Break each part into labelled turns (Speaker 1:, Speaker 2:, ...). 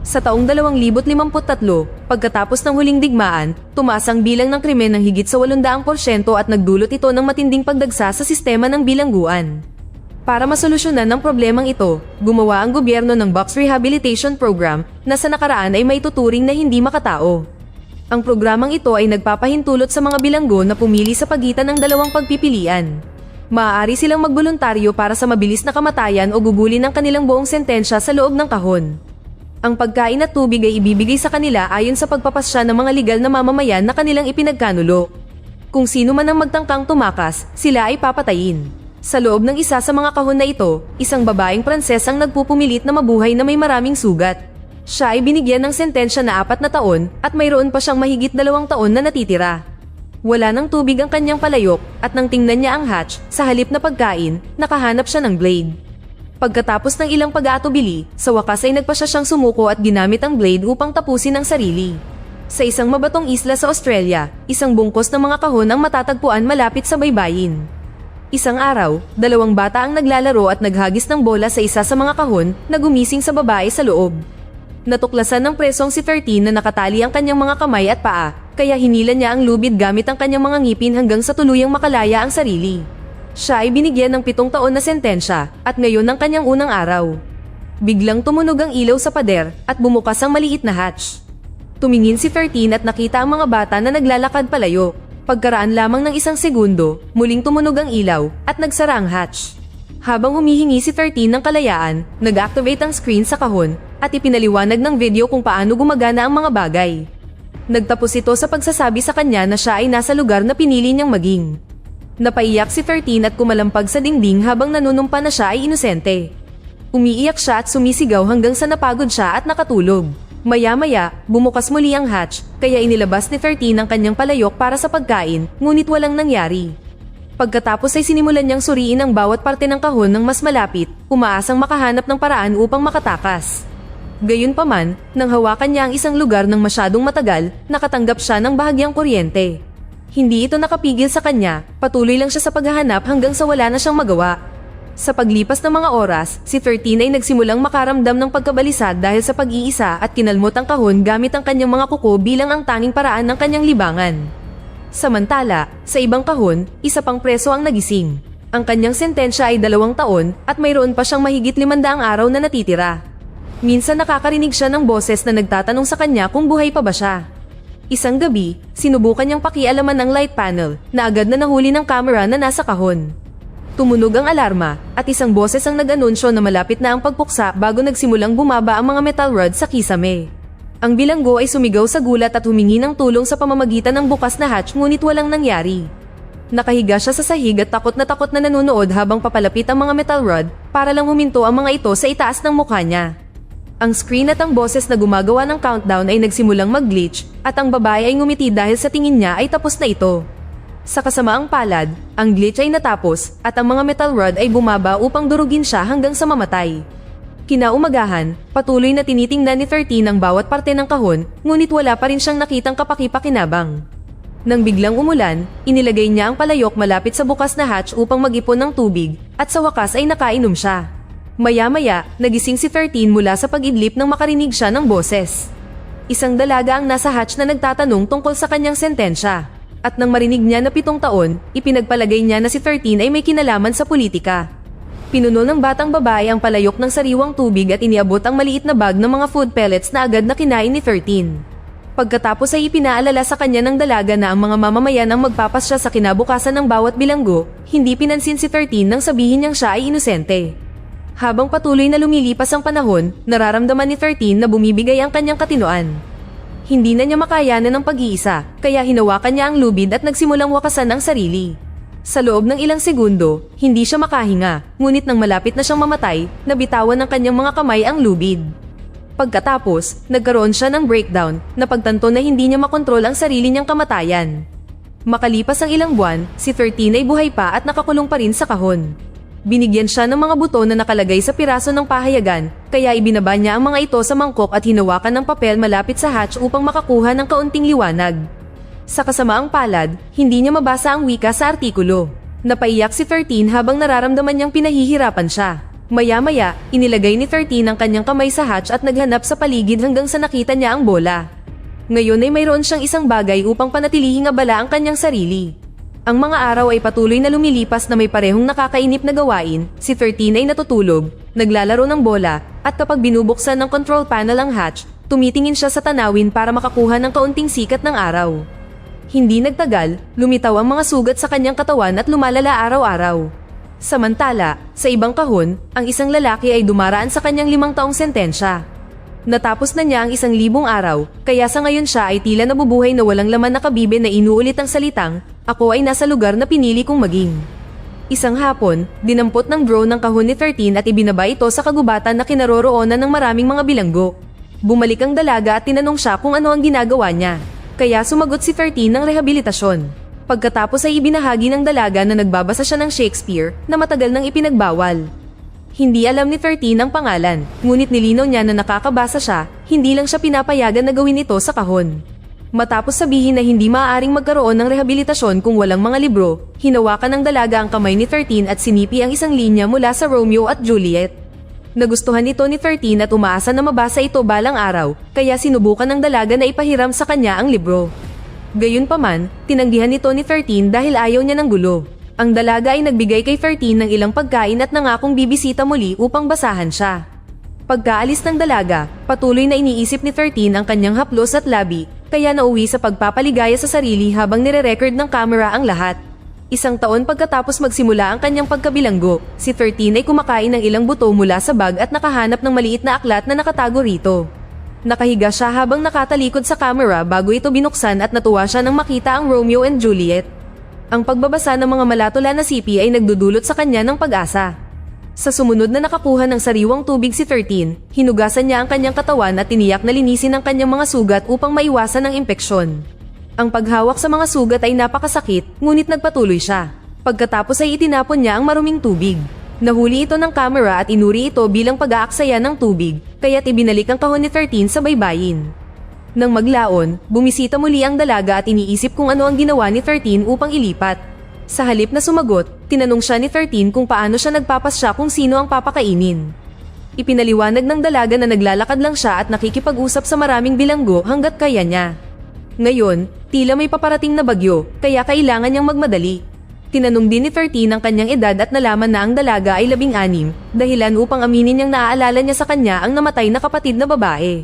Speaker 1: Sa taong 2053, pagkatapos ng huling digmaan, tumaas ang bilang ng krimen ng higit sa 800% at nagdulot ito ng matinding pagdagsa sa sistema ng bilangguan. Para masolusyonan ang problemang ito, gumawa ang gobyerno ng Box Rehabilitation Program na sa nakaraan ay may tuturing na hindi makatao. Ang programang ito ay nagpapahintulot sa mga bilanggo na pumili sa pagitan ng dalawang pagpipilian. Maaari silang magboluntaryo para sa mabilis na kamatayan o gugulin ang kanilang buong sentensya sa loob ng kahon. Ang pagkain at tubig ay ibibigay sa kanila ayon sa pagpapasya ng mga legal na mamamayan na kanilang ipinagkanulo. Kung sino man ang magtangkang tumakas, sila ay papatayin. Sa loob ng isa sa mga kahon na ito, isang babaeng Pranses ang nagpupumilit na mabuhay na may maraming sugat. Siya ay binigyan ng sentensya na 4 na taon at mayroon pa siyang mahigit 2 taon na natitira. Wala ng tubig ang kanyang palayok at nang tingnan niya ang hatch, sa halip na pagkain, nakahanap siya ng blade. Pagkatapos ng ilang pag-aatubili, sa wakas ay nagpasya siyang sumuko at ginamit ang blade upang tapusin ang sarili. Sa isang mabatong isla sa Australia, isang bungkos ng mga kahon ang matatagpuan malapit sa baybayin. Isang araw, 2 bata ang naglalaro at naghagis ng bola sa isa sa mga kahon na gumising sa babae sa loob. Natuklasan ng presong si 13 na nakatali ang kanyang mga kamay at paa, kaya hinila niya ang lubid gamit ang kanyang mga ngipin hanggang sa tuluyang makalaya ang sarili. Siya ay binigyan ng 7 taon na sentensya at ngayon ang kanyang unang araw. Biglang tumunog ang ilaw sa pader at bumukas ang maliit na hatch. Tumingin si 13 at nakita ang mga bata na naglalakad palayo. Pagkaraan lamang ng 1 segundo, muling tumunog ang ilaw at nagsara ang hatch. Habang humihingi si 13 ng kalayaan, nag-activate ang screen sa kahon at ipinaliwanag ng video kung paano gumagana ang mga bagay. Nagtapos ito sa pagsasabi sa kanya na siya ay nasa lugar na pinili niyang maging. Napaiyak si 13 at kumalampag sa dingding habang nanunumpa na siya ay inosente. Umiiyak siya at sumisigaw hanggang sa napagod siya at nakatulog. Maya-maya, bumukas muli ang hatch, kaya inilabas ni 13 ang kanyang palayok para sa pagkain, ngunit walang nangyari. Pagkatapos ay sinimulan niyang suriin ang bawat parte ng kahon ng mas malapit, umaasang makahanap ng paraan upang makatakas. Gayunpaman, nang hawakan niya ang isang lugar ng masyadong matagal, nakatanggap siya ng bahagyang kuryente. Hindi ito nakapigil sa kanya, patuloy lang siya sa paghahanap hanggang sa wala na siyang magawa. Sa paglipas ng mga oras, si 13 ay nagsimulang makaramdam ng pagkabalisad dahil sa pag-iisa at kinalmot ang kahon gamit ang kanyang mga kuko bilang ang tanging paraan ng kanyang libangan. Samantala, sa ibang kahon, isa pang preso ang nagising. Ang kanyang sentensya ay 2 taon at mayroon pa siyang mahigit 500 araw na natitira. Minsan nakakarinig siya ng boses na nagtatanong sa kanya kung buhay pa ba siya. Isang gabi, sinubukan niyang pakialaman ang light panel na agad na nahuli ng kamera na nasa kahon. Tumunog ang alarma at isang boses ang nag-anunsyo na malapit na ang pagpuksa bago nagsimulang bumaba ang mga metal rod sa kisame. Ang bilanggo ay sumigaw sa gulat at humingi ng tulong sa pamamagitan ng bukas na hatch ngunit walang nangyari. Nakahiga siya sa sahig at takot na nanonood habang papalapit ang mga metal rod para lang huminto ang mga ito sa itaas ng mukha niya. Ang screen at ang boses na gumagawa ng countdown ay nagsimulang mag-glitch at ang babae ay ngumiti dahil sa tingin niya ay tapos na ito. Sa kasamaang palad, ang glitch ay natapos at ang mga metal rod ay bumaba upang durugin siya hanggang sa mamatay. Kinaumagahan, patuloy na tinitingnan ni 13 ang bawat parte ng kahon, ngunit wala pa rin siyang nakitang kapaki-pakinabang. Nang biglang umulan, inilagay niya ang palayok malapit sa bukas na hatch upang mag-ipon ng tubig at sa wakas ay nakainom siya. Maya-maya, nagising si 13 mula sa pag-idlip nang makarinig siya ng boses. Isang dalaga ang nasa hatch na nagtatanong tungkol sa kanyang sentensya. At nang marinig niya na 7 taon, ipinagpalagay niya na si 13 ay may kinalaman sa politika. Pinuno ng batang babae ang palayok ng sariwang tubig at iniabot ang maliit na bag ng mga food pellets na agad na kinain ni 13. Pagkatapos ay ipinaalala sa kanya ng dalaga na ang mga mamamayan ang magpapasya sa kinabukasan ng bawat bilanggo, hindi pinansin si 13 nang sabihin niyang siya ay inosente. Habang patuloy na lumilipas ang panahon, nararamdaman ni 13 na bumibigay ang kanyang katinoan. Hindi na niya makayanan ng pag-iisa, kaya hinawakan niya ang lubid at nagsimulang wakasan ang sarili. Sa loob ng ilang segundo, hindi siya makahinga, ngunit nang malapit na siyang mamatay, nabitawan ng kanyang mga kamay ang lubid. Pagkatapos, nagkaroon siya ng breakdown, na pagtanto na hindi niya makontrol ang sarili niyang kamatayan. Makalipas ang ilang buwan, si 13 ay buhay pa at nakakulong pa rin sa kahon. Binigyan siya ng mga buto na nakalagay sa piraso ng pahayagan, kaya ibinaba niya ang mga ito sa mangkok at hinawakan ng papel malapit sa hatch upang makakuha ng kaunting liwanag. Sa kasamaang palad, hindi niya mabasa ang wika sa artikulo. Napaiyak si 13 habang nararamdaman niyang pinahihirapan siya. Maya-maya, inilagay ni 13 ang kanyang kamay sa hatch at naghanap sa paligid hanggang sa nakita niya ang bola. Ngayon ay mayroon siyang isang bagay upang panatilihing abala ang kanyang sarili. Ang mga araw ay patuloy na lumilipas na may parehong nakakainip na gawain. Si 13 ay natutulog, naglalaro ng bola, at kapag binubuksan ng control panel ang hatch, tumitingin siya sa tanawin para makakuha ng kaunting sikat ng araw. Hindi nagtagal, lumitaw ang mga sugat sa kanyang katawan at lumalala araw-araw. Samantala, sa ibang kahon, ang isang lalaki ay dumaraan sa kanyang 5 taong sentensya. Natapos na niya ang 1,000 araw, kaya sa ngayon siya ay tila nabubuhay na walang laman na kabibe na inuulit ang salitang, "Ako ay nasa lugar na pinili kong maging." Isang hapon, dinampot ng drone ng kahon ni 13 at ibinaba ito sa kagubatan na kinaroroonan ng maraming mga bilanggo. Bumalik ang dalaga at tinanong siya kung ano ang ginagawa niya. Kaya sumagot si 13 ng rehabilitasyon. Pagkatapos ay ibinahagi ng dalaga na nagbabasa siya ng Shakespeare na matagal nang ipinagbawal. Hindi alam ni 13 ang pangalan, ngunit nilinaw niya na nakakabasa siya, hindi lang siya pinapayagan na gawin ito sa kahon. Matapos sabihin na hindi maaaring magkaroon ng rehabilitasyon kung walang mga libro, hinawakan ng dalaga ang kamay ni 13 at sinipi ang isang linya mula sa Romeo at Juliet. Nagustuhan ito ni 13 at umaasa na mabasa ito balang araw, kaya sinubukan ng dalaga na ipahiram sa kanya ang libro. Gayunpaman, tinanggihan ito ni 13 dahil ayaw niya ng gulo. Ang dalaga ay nagbigay kay 13 ng ilang pagkain at nangakong bibisita muli upang basahan siya. Pagkaalis ng dalaga, patuloy na iniisip ni 13 ang kanyang haplos at labi, kaya nauwi sa pagpapaligaya sa sarili habang nire-record ng camera ang lahat. 1 taon pagkatapos magsimula ang kanyang pagkabilanggo, si 13 ay kumakain ng ilang buto mula sa bag at nakahanap ng maliit na aklat na nakatago rito. Nakahiga siya habang nakatalikod sa camera bago ito binuksan at natuwa siya nang makita ang Romeo and Juliet. Ang pagbabasa ng mga malatula na sipi ay nagdudulot sa kanya ng pag-asa. Sa sumunod na nakakuha ng sariwang tubig si 13, hinugasan niya ang kanyang katawan at tiniyak na linisin ang kanyang mga sugat upang maiwasan ang impeksyon. Ang paghawak sa mga sugat ay napakasakit, ngunit nagpatuloy siya. Pagkatapos ay itinapon niya ang maruming tubig. Nahuli ito ng camera at inuri ito bilang pag-aaksaya ng tubig, kaya't ibinalik ang kahon ni 13 sa baybayin. Nang maglaon, bumisita muli ang dalaga at iniisip kung ano ang ginawa ni 13 upang ilipat. Sa halip na sumagot, tinanong siya ni 13 kung paano siya nagpapasya kung sino ang papakainin. Ipinaliwanag ng dalaga na naglalakad lang siya at nakikipag-usap sa maraming bilanggo hanggat kaya niya. Ngayon, tila may paparating na bagyo, kaya kailangan niyang magmadali. Tinanong din ni 13 ang kanyang edad at nalaman na ang dalaga ay 16, dahilan upang aminin niyang naaalala niya sa kanya ang namatay na kapatid na babae.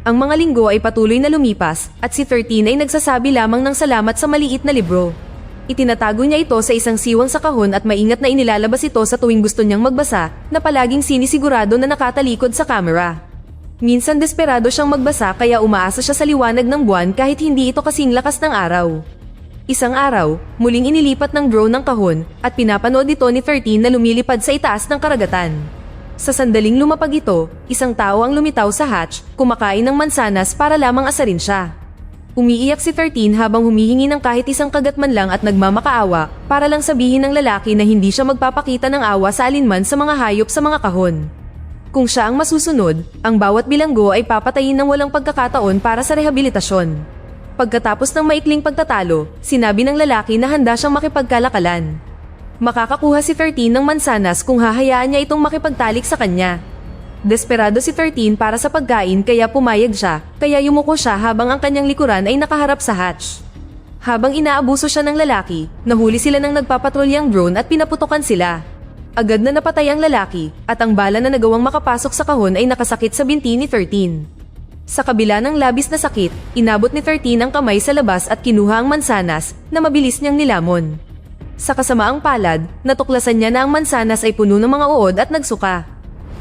Speaker 1: Ang mga linggo ay patuloy na lumipas at si 13 ay nagsasabi lamang ng salamat sa maliit na libro. Itinatago niya ito sa isang siwang sa kahon at maingat na inilalabas ito sa tuwing gusto niyang magbasa na palaging sinisigurado na nakatalikod sa camera. Minsan desperado siyang magbasa kaya umaasa siya sa liwanag ng buwan kahit hindi ito kasing lakas ng araw. Isang araw, muling inilipat ng drone ng kahon at pinapanood ito ni 13 na lumilipad sa itaas ng karagatan. Sa sandaling lumapag ito, isang tao ang lumitaw sa hatch, kumakain ng mansanas para lamang asarin siya. Umiiyak si 13 habang humihingi ng kahit isang kagat man lang at nagmamakaawa para lang sabihin ng lalaki na hindi siya magpapakita ng awa sa alinman sa mga hayop sa mga kahon. Kung siya ang masusunod, ang bawat bilanggo ay papatayin ng walang pagkakataon para sa rehabilitasyon. Pagkatapos ng maikling pagtatalo, sinabi ng lalaki na handa siyang makipagkalakalan. Makakakuha si 13 ng mansanas kung hahayaan niya itong makipagtalik sa kanya. Desperado si 13 para sa pagkain kaya pumayag siya, kaya yumuko siya habang ang kanyang likuran ay nakaharap sa hatch. Habang inaabuso siya ng lalaki, nahuli sila ng nagpapatrulyang drone at pinaputokan sila. Agad na napatay ang lalaki, at ang bala na nagawang makapasok sa kahon ay nakasakit sa binti ni 13. Sa kabila ng labis na sakit, inabot ni 13 ang kamay sa labas at kinuha ang mansanas na mabilis niyang nilamon. Sa kasamaang palad, natuklasan niya na ang mansanas ay puno ng mga uod at nagsuka.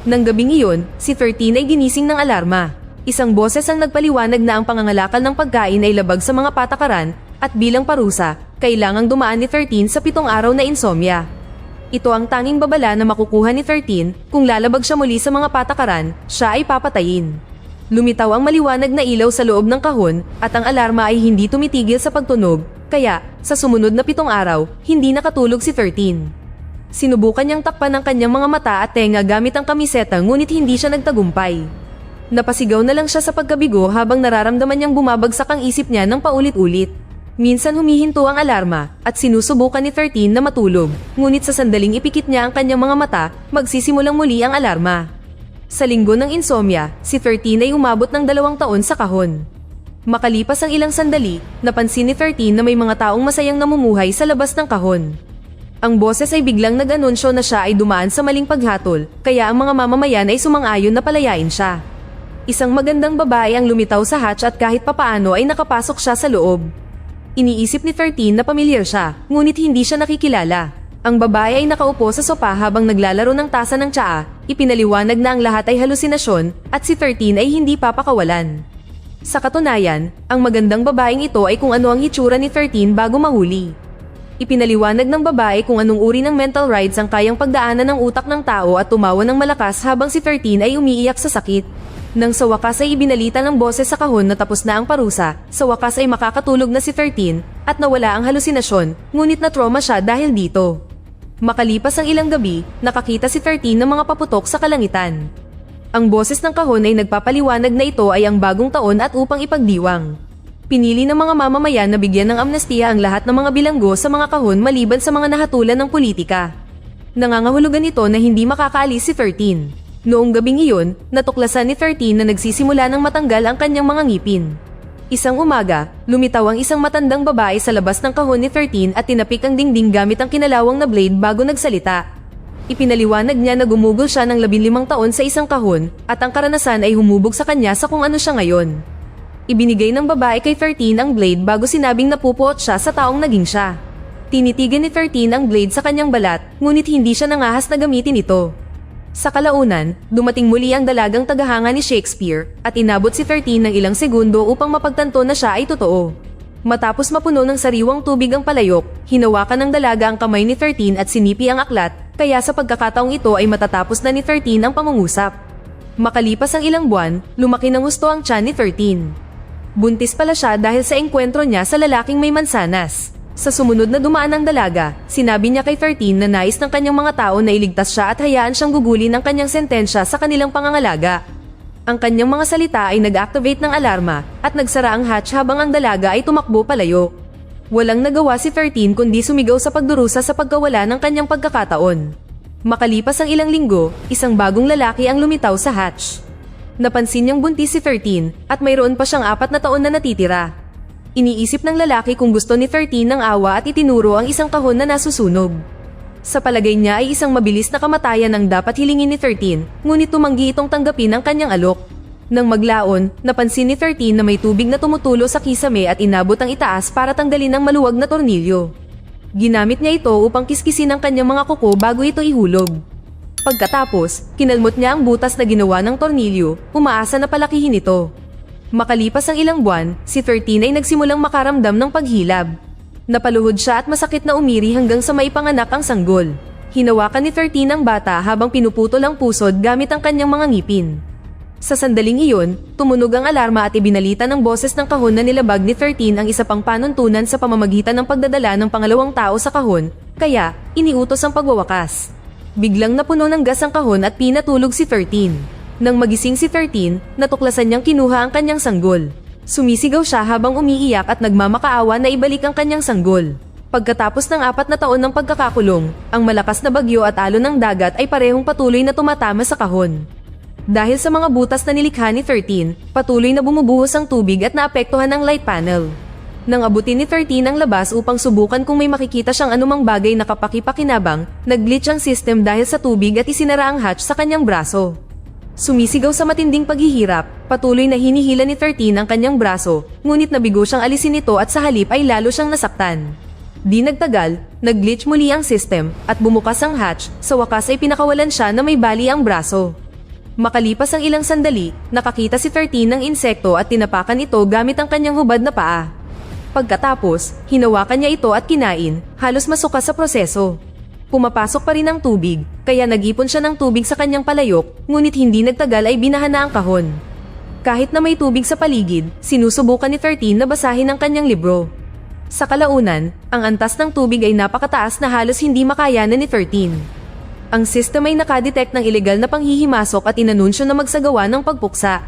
Speaker 1: Nang gabing iyon, si 13 ay ginising ng alarma. Isang boses ang nagpaliwanag na ang pangangalakal ng pagkain ay labag sa mga patakaran at bilang parusa, kailangang dumaan ni 13 sa 7 araw na insomnia. Ito ang tanging babala na makukuha ni 13 kung lalabag siya muli sa mga patakaran, siya ay papatayin. Lumitaw ang maliwanag na ilaw sa loob ng kahon at ang alarma ay hindi tumitigil sa pagtunog, kaya sa sumunod na 7 araw, hindi nakatulog si 13. Sinubukan niyang takpan ang kanyang mga mata at tenga gamit ang kamiseta ngunit hindi siya nagtagumpay. Napasigaw na lang siya sa pagkabigo habang nararamdaman niyang bumabagsak ang isip niya ng paulit-ulit. Minsan humihinto ang alarma at sinusubukan ni 13 na matulog, ngunit sa sandaling ipikit niya ang kanyang mga mata, magsisimulang muli ang alarma. Sa linggo ng insomnia, si 13 ay umabot ng 2 taon sa kahon. Makalipas ang ilang sandali, napansin ni 13 na may mga taong masayang namumuhay sa labas ng kahon. Ang boses ay biglang nag-anunsyo na siya ay dumaan sa maling paghatol, kaya ang mga mamamayan ay sumang-ayon na palayain siya. Isang magandang babae ang lumitaw sa hatch at kahit papaano ay nakapasok siya sa loob. Iniisip ni 13 na pamilyar siya, ngunit hindi siya nakikilala. Ang babae ay nakaupo sa sopa habang naglalaro ng tasa ng tsaa, ipinaliwanag na ang lahat ay halusinasyon at si 13 ay hindi papakawalan. Sa katunayan, ang magandang babaeng ito ay kung ano ang hitsura ni 13 bago mahuli. Ipinaliwanag ng babae kung anong uri ng mental rides ang kayang pagdaanan ng utak ng tao at tumawa ng malakas habang si 13 ay umiiyak sa sakit. Nang sa wakas ay ibinalita ng boses sa kahon na tapos na ang parusa, sa wakas ay makakatulog na si 13 at nawala ang halusinasyon, ngunit na-trauma siya dahil dito. Makalipas ang ilang gabi, nakakita si 13 ng mga paputok sa kalangitan. Ang boses ng kahon ay nagpapaliwanag na ito ay ang bagong taon at upang ipagdiwang. Pinili ng mga mamamayan na bigyan ng amnestiya ang lahat ng mga bilanggo sa mga kahon maliban sa mga nahatulan ng politika. Nangangahulugan ito na hindi makakaalis si 13. Noong gabing iyon, natuklasan ni 13 na nagsisimula ng matanggal ang kanyang mga ngipin. Isang umaga, lumitaw ang isang matandang babae sa labas ng kahon ni 13 at tinapik ang dingding gamit ang kinalawang na blade bago nagsalita. Ipinaliwanag niya na gumugol siya ng 15 taon sa isang kahon at ang karanasan ay humubog sa kanya sa kung ano siya ngayon. Ibinigay ng babae kay 13 ang blade bago sinabing napupuot siya sa taong naging siya. Tinitigan ni 13 ang blade sa kanyang balat, ngunit hindi siya nangahas na gamitin ito. Sa kalaunan, dumating muli ang dalagang tagahanga ni Shakespeare at inabot si 13 ng ilang segundo upang mapagtanto na siya ay totoo. Matapos mapuno ng sariwang tubig ang palayok, hinawakan ng dalaga ang kamay ni 13 at sinipi ang aklat, kaya sa pagkakataong ito ay matatapos na ni 13 ang pangungusap. Makalipas ang ilang buwan, lumaki ng husto ang tiyan ni 13. Buntis pala siya dahil sa engkwentro niya sa lalaking may mansanas. Sa sumunod na dumaan ng dalaga, sinabi niya kay 13 na nais ng kanyang mga tao na iligtas siya at hayaan siyang gugulin ang kanyang sentensya sa kanilang pangangalaga. Ang kanyang mga salita ay nag-activate ng alarma at nagsara ang hatch habang ang dalaga ay tumakbo palayo. Walang nagawa si 13 kundi sumigaw sa pagdurusa sa pagkawala ng kanyang pagkakataon. Makalipas ang ilang linggo, isang bagong lalaki ang lumitaw sa hatch. Napansin niyang buntis si 13 at mayroon pa siyang 4 na taon na natitira. Iniisip ng lalaki kung gusto ni 13 ng awa at itinuro ang isang kahon na nasusunog. Sa palagay niya ay isang mabilis na kamatayan ang dapat hilingin ni 13, ngunit tumanggi itong tanggapin ang kanyang alok. Nang maglaon, napansin ni 13 na may tubig na tumutulo sa kisame at inabot ang itaas para tanggalin ang maluwag na tornilyo. Ginamit niya ito upang kiskisin ang kanyang mga kuko bago ito ihulog. Pagkatapos, kinalmot niya ang butas na ginawa ng tornilyo, umaasa na palakihin ito. Makalipas ang ilang buwan, si 13 ay nagsimulang makaramdam ng paghilab. Napaluhod siya at masakit na umiri hanggang sa maipanganak ang sanggol. Hinawakan ni 13 ang bata habang pinuputol ang pusod gamit ang kanyang mga ngipin. Sa sandaling iyon, tumunog ang alarma at ibinalita ng boses ng kahon na nilabag ni 13 ang isa pang panuntunan sa pamamagitan ng pagdadala ng pangalawang tao sa kahon, kaya iniutos ang pagwawakas. Biglang napuno ng gas ang kahon at pinatulog si 13. Nang magising si 13, natuklasan niyang kinuha ang kanyang sanggol. Sumisigaw siya habang umiiyak at nagmamakaawa na ibalik ang kanyang sanggol. Pagkatapos ng 4 na taon ng pagkakakulong, ang malakas na bagyo at alon ng dagat ay parehong patuloy na tumatama sa kahon. Dahil sa mga butas na nilikha ni 13, patuloy na bumubuhos ang tubig at naapektuhan ang light panel. Nang abutin ni 13 ang labas upang subukan kung may makikita siyang anumang bagay na kapakipakinabang, nag-glitch ang system dahil sa tubig at isinara ang hatch sa kanyang braso. Sumisigaw sa matinding paghihirap, patuloy na hinihila ni 13 ang kanyang braso, ngunit nabigo siyang alisin ito at sa halip ay lalo siyang nasaktan. Di nagtagal, nag-glitch muli ang system at bumukas ang hatch, sa wakas ay pinakawalan siya na may bali ang braso. Makalipas ang ilang sandali, nakakita si 13 ng insekto at tinapakan ito gamit ang kanyang hubad na paa. Pagkatapos, hinawakan niya ito at kinain, halos masuka sa proseso. Pumapasok pa rin ang tubig, kaya nag-ipon siya ng tubig sa kanyang palayok, ngunit hindi nagtagal ay binaha na ang kahon. Kahit na may tubig sa paligid, sinusubukan ni 13 na basahin ang kanyang libro. Sa kalaunan, ang antas ng tubig ay napakataas na halos hindi makayanan ni 13. Ang system ay nakadetect ng ilegal na panghihimasok at inanunsyo na magsagawa ng pagpuksa.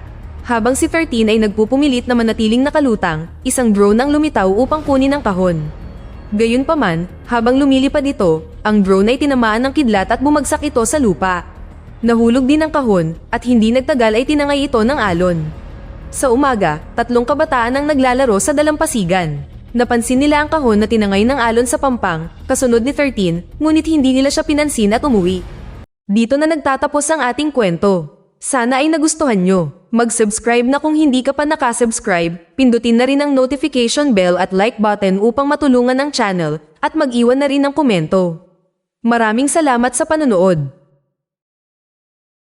Speaker 1: Habang si 13 ay nagpupumilit na manatiling nakalutang, isang drone ang lumitaw upang kunin ang kahon. Gayunpaman, habang lumilipad ito, ang drone ay tinamaan ng kidlat at bumagsak ito sa lupa. Nahulog din ang kahon at hindi nagtagal ay tinangay ito ng alon. Sa umaga, 3 kabataan ang naglalaro sa dalampasigan. Napansin nila ang kahon na tinangay ng alon sa pampang, kasunod ni 13, ngunit hindi nila siya pinansin at umuwi. Dito na nagtatapos ang ating kwento. Sana ay nagustuhan nyo. Mag-subscribe na kung hindi ka pa nakasubscribe, pindutin na rin ang notification bell at like button upang matulungan ang channel, at mag-iwan na rin ng komento. Maraming salamat sa panonood.